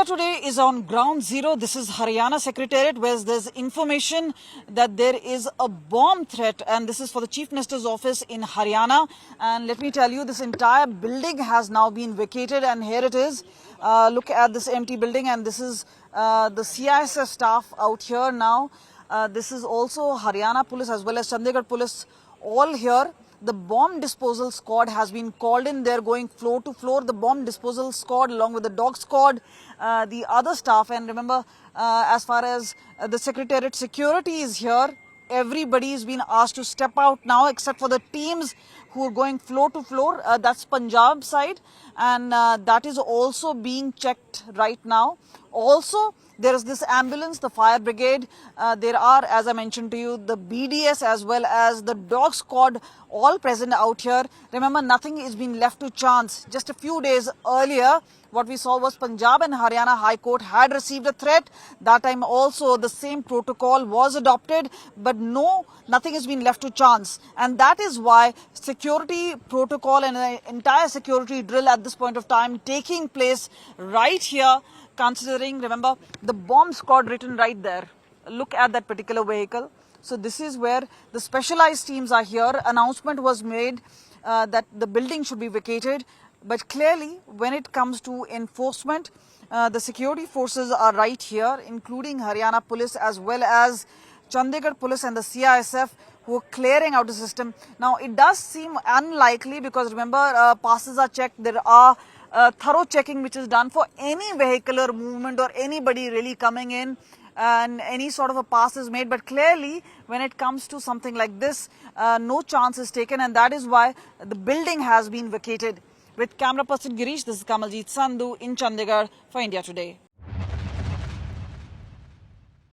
India Today is on ground zero. This is Haryana Secretariat, where there's information that there is a bomb threat, and this is for the Chief Minister's office in Haryana. And let me tell you, this entire building has now been vacated, and here it is. Look at this empty building, and this is the CISF staff out here now. This is also Haryana Police as well as Chandigarh Police, all here. The bomb disposal squad has been called in. They're going floor to floor. The bomb disposal squad along with the dog squad, the other staff. And remember, as far as the Secretariat security is here, everybody is being asked to step out now except for the teams who are going floor to floor. That's Punjab side, and that is also being checked right now. Also, there is this ambulance, the fire brigade. There are, as I mentioned to you, the BDS as well as the dog squad all present out here. Remember, nothing is being left to chance. Just a few days earlier, what we saw was Punjab and Haryana High Court had received a threat. That time also the same protocol was adopted, but nothing has been left to chance. And that is why security protocol and an entire security drill at this point of time taking place right here, considering, remember, the bomb squad written right there. Look at that particular vehicle. So this is where the specialized teams are here. Announcement was made that the building should be vacated. But clearly, when it comes to enforcement, the security forces are right here, including Haryana Police as well as Chandigarh Police and the CISF, who are clearing out the system. Now, it does seem unlikely because remember, passes are checked. There are thorough checking which is done for any vehicular movement or anybody really coming in, and any sort of a pass is made. But clearly, when it comes to something like this, no chance is taken, and that is why the building has been vacated. With camera person Girish, this is Kamaljeet Sandhu in Chandigarh for India Today.